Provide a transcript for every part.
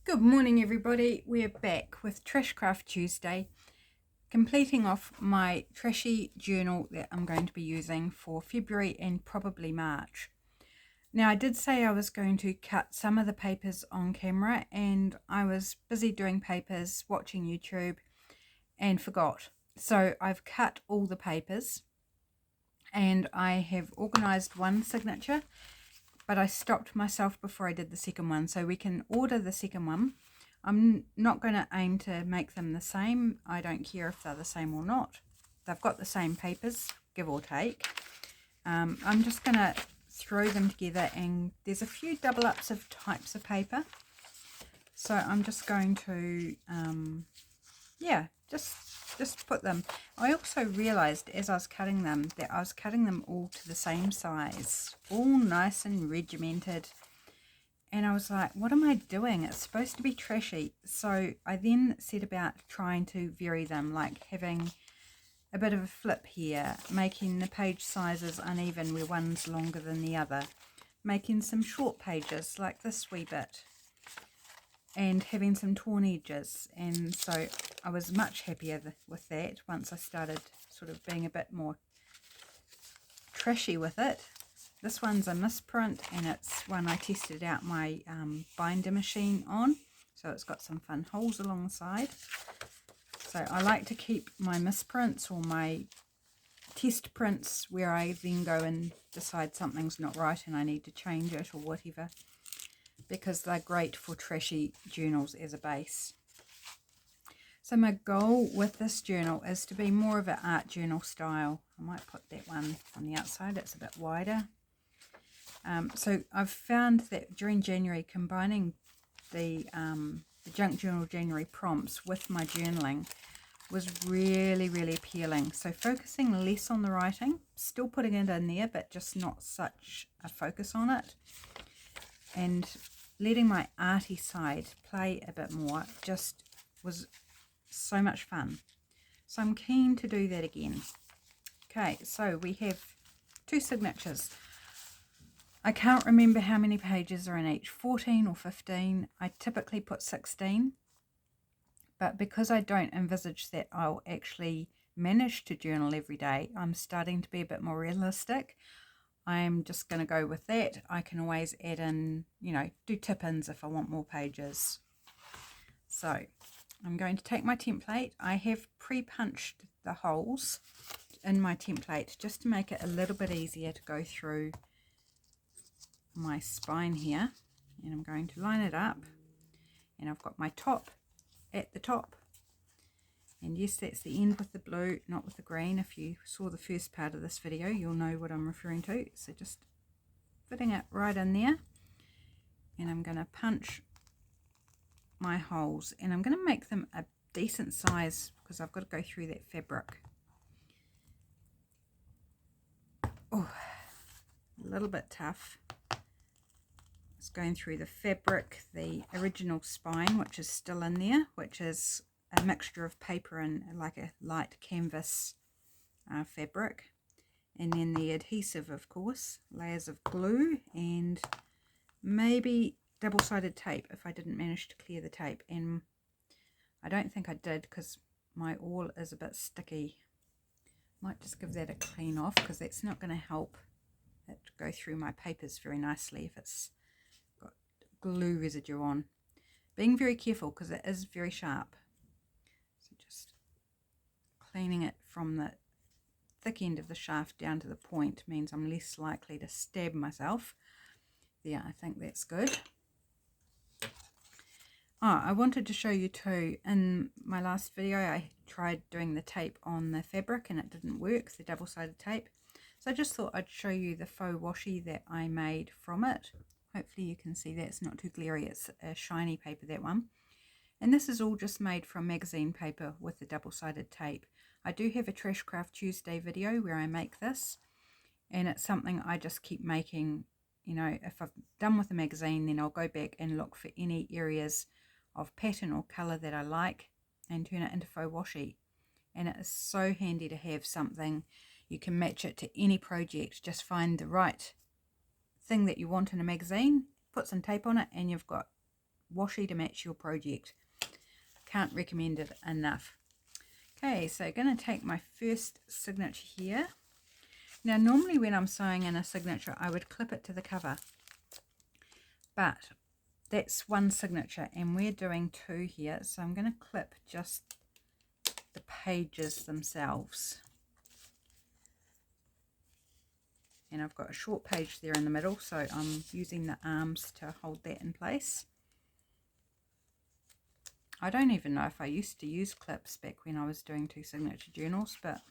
Good morning everybody, we're back with Trashcraft Tuesday, completing off my trashy journal that I'm going to be using for February and probably March. Now I did say I was going to cut some of the papers on camera and I was busy doing papers, watching YouTube and forgot. So I've cut all the papers and I have organised one signature, but I stopped myself before I did the second one, so we can order the second one. I'm not going to aim to make them the same. I don't care if they're the same or not. They've got the same papers, give or take. I'm just going to throw them together, and there's a few double ups of types of paper. So I'm just going to, just put them. I also realized as I was cutting them that I was cutting them all to the same size, all nice and regimented. And I was like, what am I doing? It's supposed to be trashy. So I then set about trying to vary them, like having a bit of a flip here, making the page sizes uneven where one's longer than the other, making some short pages like this wee bit, and having some torn edges. And so I was much happier with that once I started sort of being a bit more trashy with it. This one's a misprint, and it's one I tested out my binder machine on, so it's got some fun holes along the side. So I like to keep my misprints or my test prints where I then go and decide something's not right and I need to change it or whatever, because they're great for trashy journals as a base. So my goal with this journal is to be more of an art journal style. I might put that one on the outside, it's a bit wider. So I've found that during January, combining the Junk Journal January prompts with my journaling was really appealing. So focusing less on the writing, still putting it in there, but just not such a focus on it, and letting my arty side play a bit more just was so much fun. So I'm keen to do that again. Okay, so we have 2 signatures. I can't remember how many pages are in each, 14 or 15. I typically put 16, but because I don't envisage that I'll actually manage to journal every day, I'm starting to be a bit more realistic. I'm just going to go with that. I can always add in, do tip-ins if I want more pages. So I'm going to take my template. I have pre-punched the holes in my template just to make it a little bit easier to go through my spine here, and I'm going to line it up, and I've got my top at the top, and yes, that's the end with the blue, not with the green. If you saw the first part of this video, you'll know what I'm referring to. So just fitting it right in there, and I'm going to punch my holes, and I'm going to make them a decent size because I've got to go through that fabric. Oh, a little bit tough. It's going through the fabric, the original spine, which is still in there, which is a mixture of paper and like a light canvas fabric, and then the adhesive, of course, layers of glue, and maybe double-sided tape if I didn't manage to clear the tape, and I don't think I did because my awl is a bit sticky. Might just give that a clean off because that's not going to help it go through my papers very nicely if it's got glue residue on. Being very careful because it is very sharp. So just cleaning it from the thick end of the shaft down to the point means I'm less likely to stab myself. Yeah, I think that's good. Oh, I wanted to show you too, in my last video I tried doing the tape on the fabric and it didn't work, the double-sided tape. So I just thought I'd show you the faux washi that I made from it. Hopefully you can see that, it's not too glary, it's a shiny paper, that one. And this is all just made from magazine paper with the double-sided tape. I do have a Trashcraft Tuesday video where I make this, and it's something I just keep making. If I've done with the magazine, then I'll go back and look for any areas of pattern or colour that I like and turn it into faux washi. And it is so handy to have something. You can match it to any project. Just find the right thing that you want in a magazine, put some tape on it, and you've got washi to match your project. Can't recommend it enough. Okay, so I'm going to take my first signature here. Now normally when I'm sewing in a signature I would clip it to the cover, but that's one signature and we're doing two here, so I'm going to clip just the pages themselves. And I've got a short page there in the middle, so I'm using the arms to hold that in place. I don't even know if I used to use clips back when I was doing two signature journals, but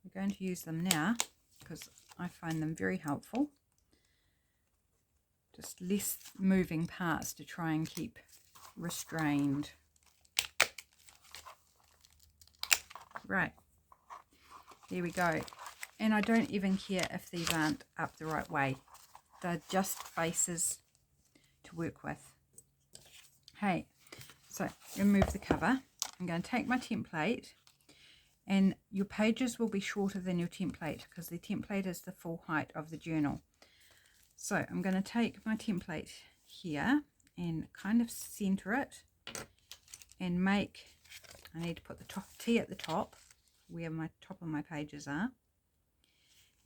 we're going to use them now because I find them very helpful. Just less moving parts to try and keep restrained. Right, there we go. And I don't even care if these aren't up the right way. They're just faces to work with. Hey, so remove the cover. I'm going to take my template, and your pages will be shorter than your template because the template is the full height of the journal. So I'm going to take my template here and kind of center it and make, I need to put the top T at the top where my top of my pages are.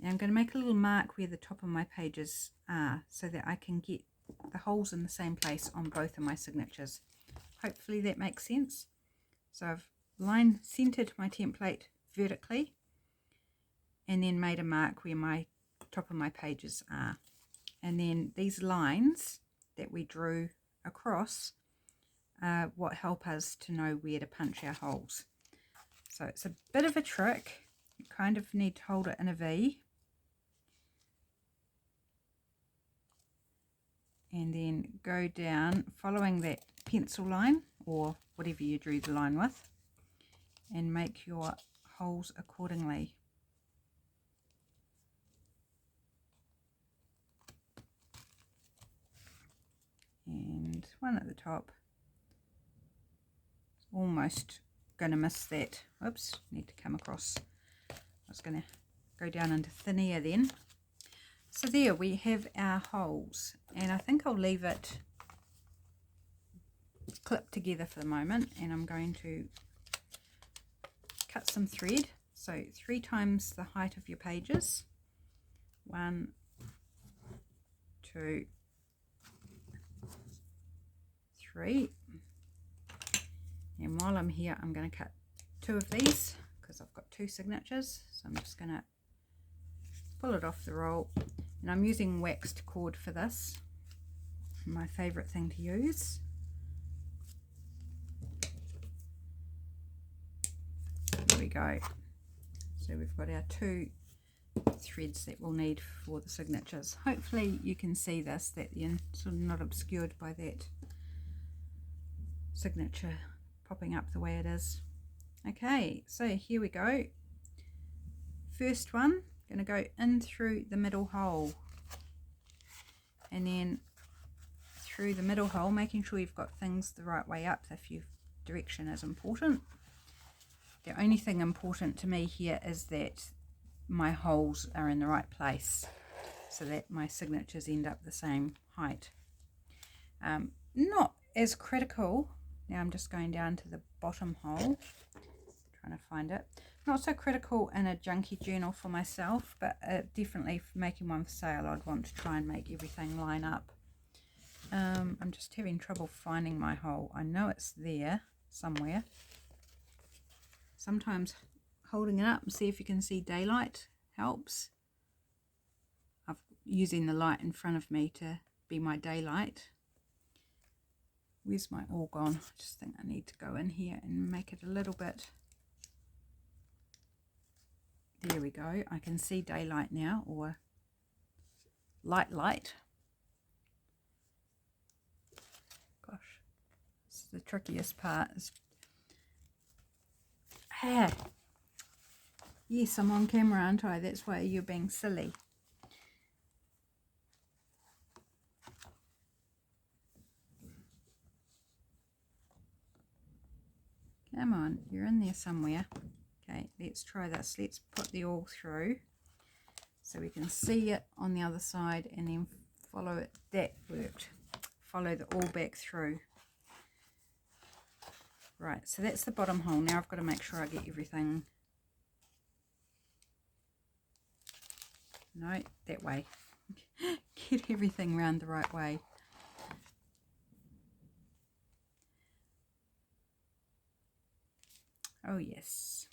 And I'm going to make a little mark where the top of my pages are so that I can get the holes in the same place on both of my signatures. Hopefully that makes sense. So I've line centered my template vertically and then made a mark where my top of my pages are. And then these lines that we drew across are what help us to know where to punch our holes. So it's a bit of a trick. You kind of need to hold it in a V. And then go down following that pencil line or whatever you drew the line with, and make your holes accordingly. And one at the top. Almost going to miss that. Oops, need to come across. I was going to go down into thin air then. So there we have our holes, and I think I'll leave it clipped together for the moment, and I'm going to cut some thread. So 3 times the height of your pages. 1, 2, 3. And while I'm here, I'm going to cut 2 of these because I've got 2 signatures. So I'm just going to pull it off the roll, and I'm using waxed cord for this, my favorite thing to use. There we go. So we've got our 2 threads that we'll need for the signatures. Hopefully you can see this, that you're sort of not obscured by that signature popping up the way it is. Okay, so here we go. First one, going to go in through the middle hole, and then through the middle hole, making sure you've got things the right way up. If your direction is important. The only thing important to me here is that my holes are in the right place so that my signatures end up the same height. Not as critical. Now I'm just going down to the bottom hole, trying to find it. Not so critical in a junky journal for myself, but definitely for making one for sale, I'd want to try and make everything line up. I'm just having trouble finding my hole. I know it's there somewhere. Sometimes holding it up and see if you can see daylight helps. I'm using the light in front of me to be my daylight. Where's my all gone? I just think I need to go in here and make it a little bit. There we go. I can see daylight now, or light. Gosh, this is the trickiest part. Yes, I'm on camera, aren't I? That's why you're being silly. Come on, you're in there somewhere. Okay, let's try this. Let's put the awl through so we can see it on the other side, and then follow it. That worked. Follow the all back through. Right, so that's the bottom hole. Now I've got to make sure I get everything. No, that way. Get everything round the right way. Oh yes,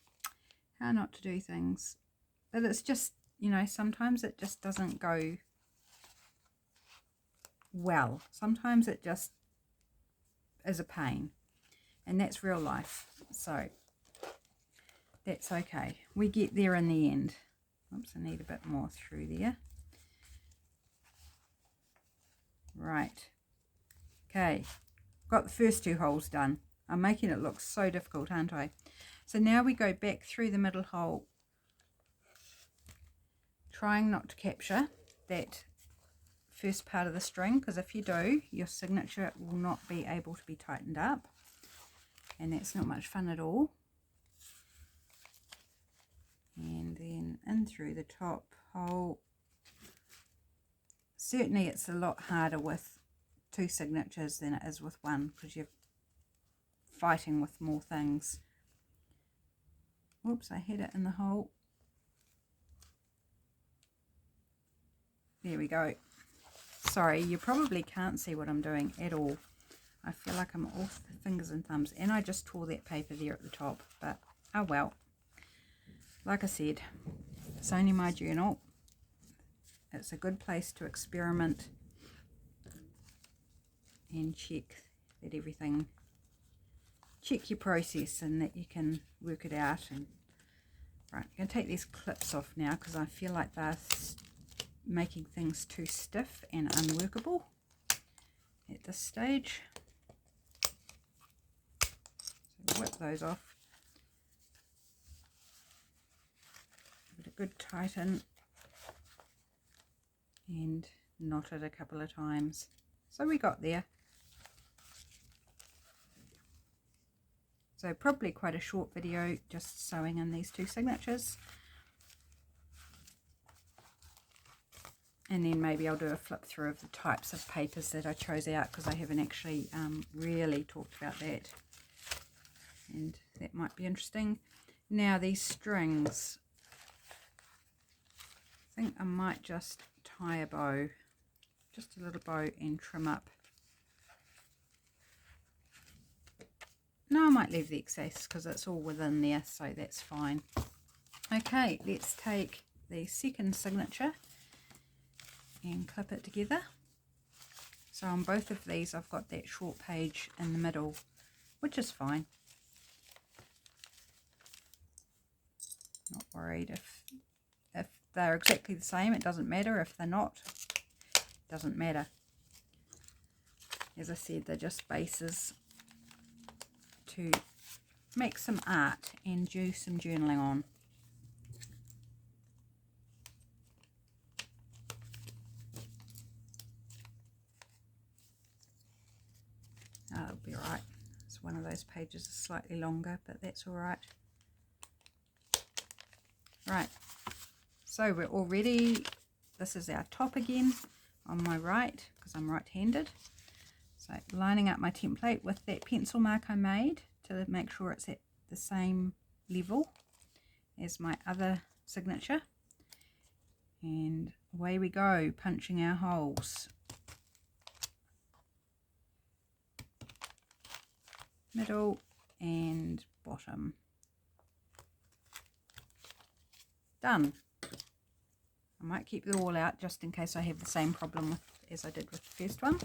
how not to do things. But it's just, you know, sometimes it just doesn't go well. Sometimes it just is a pain, and that's real life. So that's okay. We get there in the end. Oops, I need a bit more through there. Right. Okay, got the first two holes done. I'm making it look so difficult, aren't I? So now we go back through the middle hole, trying not to capture that first part of the string, because if you do, your signature will not be able to be tightened up, and that's not much fun at all. And then in through the top hole. Certainly it's a lot harder with two signatures than it is with one, because you're fighting with more things. Oops, I had it in the hole. There we go. Sorry, you probably can't see what I'm doing at all. I feel like I'm off the fingers and thumbs, and I just tore that paper there at the top, but oh well. Like I said, it's only my journal. It's a good place to experiment and check that everything, check your process and that you can work it out. And right, I'm going to take these clips off now because I feel like they're making things too stiff and unworkable at this stage. So whip those off. Give it a good tighten and knot it a couple of times. So we got there. So probably quite a short video, just sewing in these two signatures. And then maybe I'll do a flip through of the types of papers that I chose out, because I haven't actually really talked about that. And that might be interesting. Now these strings, I think I might just tie a bow, just a little bow, and trim up. No, I might leave the excess because it's all within there, so that's fine. Okay, let's take the second signature and clip it together. So on both of these I've got that short page in the middle, which is fine. Not worried if they're exactly the same, it doesn't matter. If they're not, it doesn't matter. As I said, they're just bases to make some art and do some journaling on. Oh, that'll be alright. It's one of those pages is slightly longer, but that's alright. Right, so we're all ready. This is our top again on my right, because I'm right-handed. So lining up my template with that pencil mark I made to make sure it's at the same level as my other signature. And away we go, punching our holes. Middle and bottom. Done. I might keep them all out just in case I have the same problem as I did with the first one.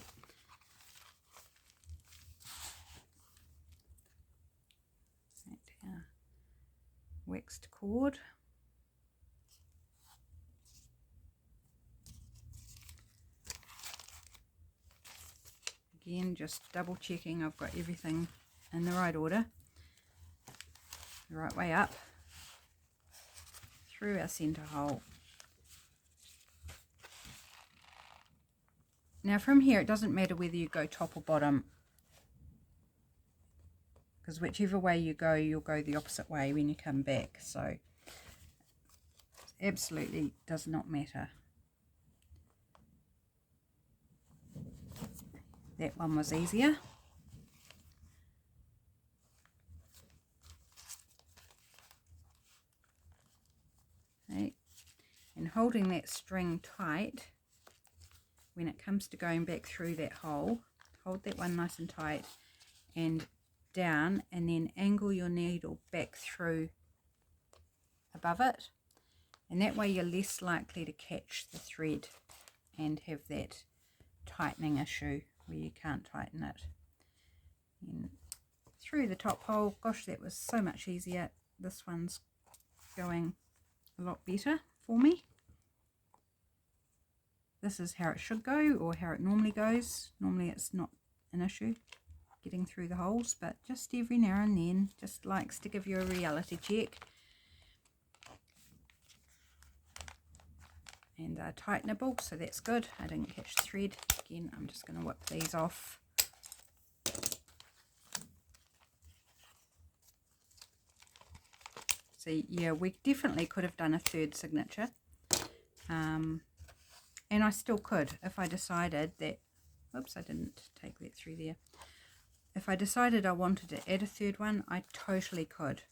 Waxed cord. Again, just double checking I've got everything in the right order, the right way up, through our center hole. Now from here it doesn't matter whether you go top or bottom, because whichever way you go, you'll go the opposite way when you come back, so it absolutely does not matter. that one was easier. Okay. And holding that string tight, when it comes to going back through that hole, hold that one nice and tight and down, and then angle your needle back through above it, and that way you're less likely to catch the thread and have that tightening issue where you can't tighten it. And through the top hole, gosh, that was so much easier. This one's going a lot better for me. This is how it should go, or how it normally goes. Normally it's not an issue getting through the holes, but just every now and then, just likes to give you a reality check. And tightenable, so that's good. I didn't catch the thread. Again, I'm just going to whip these off. So yeah, we definitely could have done a third signature. And I still could if I decided that, oops, I didn't take that through there. If I decided I wanted to add a third one, I totally could.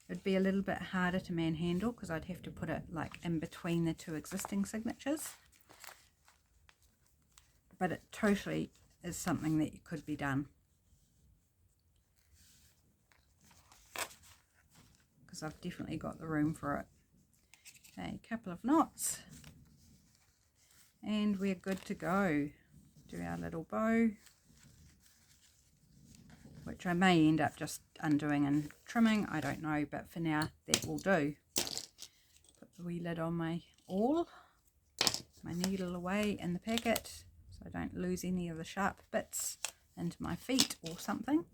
It'd be a little bit harder to manhandle because I'd have to put it like in between the two existing signatures. But it totally is something that could be done. Because I've definitely got the room for it. Okay, a couple of knots. And we're good to go. Do our little bow, which I may end up just undoing and trimming, I don't know, but for now that will do. Put the wee lid on my awl, my needle away in the packet so I don't lose any of the sharp bits into my feet or something.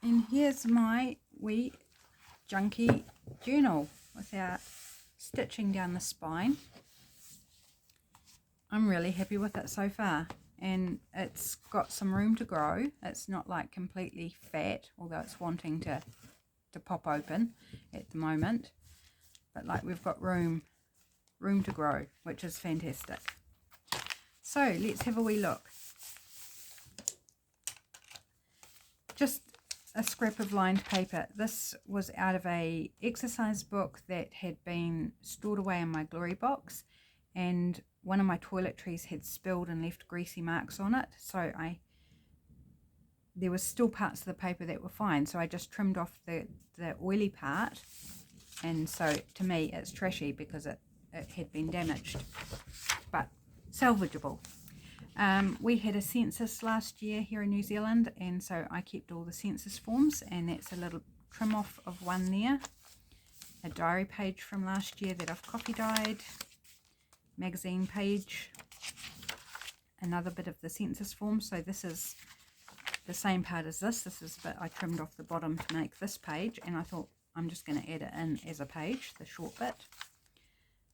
And here's my wee junky journal with our stitching down the spine. I'm really happy with it so far, and it's got some room to grow. It's not like completely fat, although it's wanting to pop open at the moment, but like we've got room to grow, which is fantastic. So let's have a wee look. Just a scrap of lined paper. This was out of a exercise book that had been stored away in my glory box, and one of my toiletries had spilled and left greasy marks on it, so there was still parts of the paper that were fine, so I just trimmed off the oily part, and so to me it's trashy because it had been damaged, but salvageable. We had a census last year here in New Zealand, and so I kept all the census forms, and that's a little trim off of one there, a diary page from last year that I've copy dyed, magazine page, another bit of the census form. So this is the same part as this is the bit I trimmed off the bottom to make this page, and I thought I'm just going to add it in as a page, the short bit.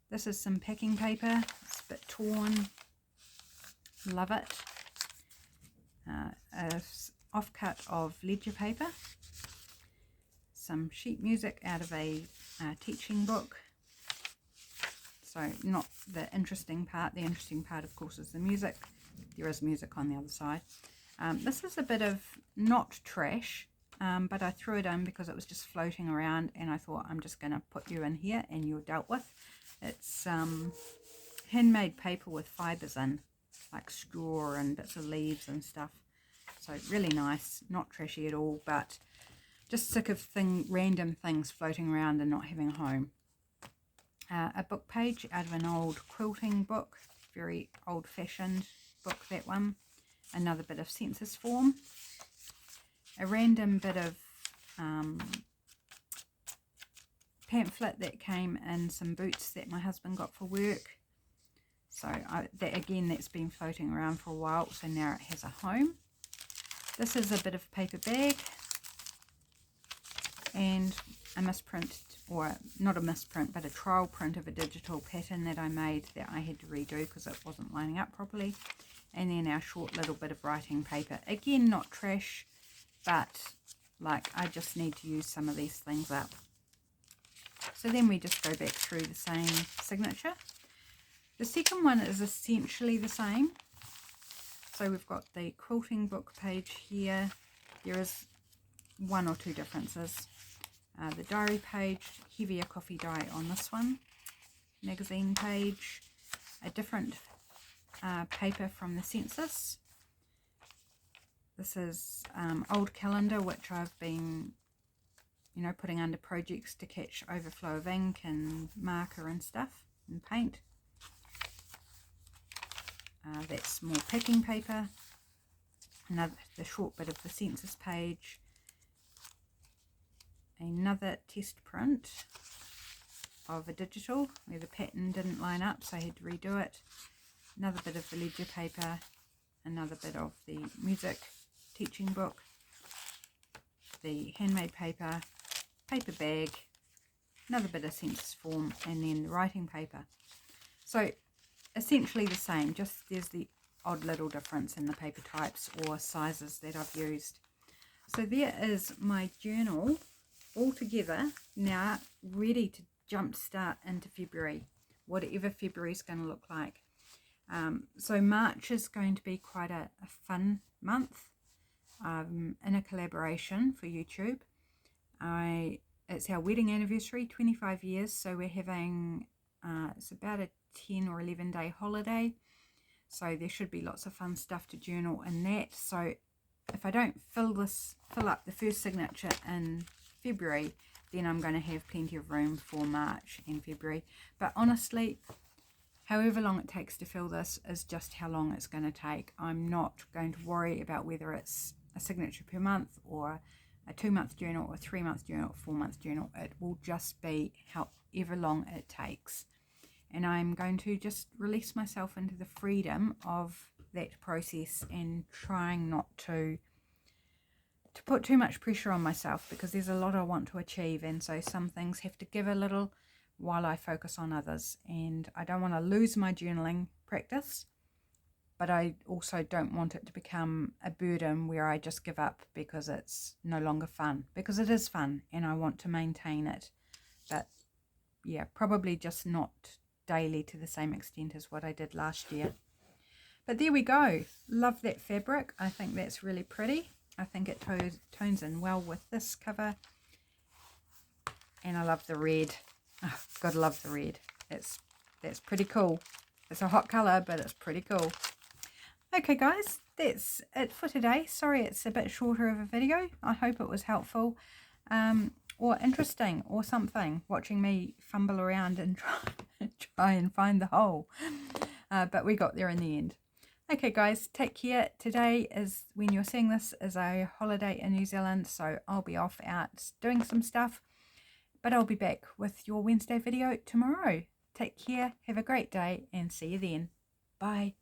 This is some packing paper. It's a bit torn, love it. A offcut of ledger paper, some sheet music out of a teaching book. So not the interesting part. The interesting part, of course, is the music. There is music on the other side. This is a bit of not trash, but I threw it in because it was just floating around, and I thought I'm just going to put you in here and you're dealt with. It's handmade paper with fibres in, like straw and bits of leaves and stuff. So really nice, not trashy at all, but just sick of random things floating around and not having a home. A book page out of an old quilting book, very old-fashioned book, that one. Another bit of census form. A random bit of pamphlet that came in some boots that my husband got for work. So that's been floating around for a while, so now it has a home. This is a bit of paper bag and a misprint, or not a misprint, but a trial print of a digital pattern that I made that I had to redo because it wasn't lining up properly. And then our short little bit of writing paper. Again, not trash, but like I just need to use some of these things up. So then we just go back through the same signature. The second one is essentially the same. So we've got the quilting book page here. There is one or two differences. The diary page, heavier coffee dye on this one. Magazine page, a different paper from the census. This is old calendar, which I've been, you know, putting under projects to catch overflow of ink and marker and stuff and paint. That's more packing paper. The short bit of the census page. Another test print of a digital where the pattern didn't line up, so I had to redo it. Another bit of the ledger paper. Another bit of the music teaching book. The handmade paper. Paper bag. Another bit of census form, and then the writing paper. So essentially the same, just there's the odd little difference in the paper types or sizes that I've used. So there is my journal all together now, ready to jump start into February, whatever February is going to look like. So March is going to be quite a fun month in a collaboration for YouTube. It's our wedding anniversary, 25 years, so we're having it's about a 10 or 11 day holiday, so there should be lots of fun stuff to journal in that. So if I don't fill up the first signature in February, then I'm going to have plenty of room for March and February. But honestly, however long it takes to fill this is just how long it's going to take. I'm not going to worry about whether it's a signature per month or a 2-month journal or a 3-month journal or 4-month journal. It will just be however long it takes. And I'm going to just release myself into the freedom of that process and trying not to put too much pressure on myself, because there's a lot I want to achieve, and so some things have to give a little while I focus on others. And I don't want to lose my journaling practice, but I also don't want it to become a burden where I just give up because it's no longer fun, because it is fun and I want to maintain it. But yeah, probably just not daily to the same extent as what I did last year. But there we go. Love that fabric. I think that's really pretty. I think it tones in well with this cover. And I love the red. Oh, gotta love the red. That's pretty cool. It's a hot colour, but it's pretty cool. Okay guys, that's it for today. Sorry it's a bit shorter of a video. I hope it was helpful or interesting or something, watching me fumble around and try and find the hole. But we got there in the end. Okay guys, take care. Today is, when you're seeing this, is a holiday in New Zealand, so I'll be off out doing some stuff. But I'll be back with your Wednesday video tomorrow. Take care, have a great day, and see you then. Bye.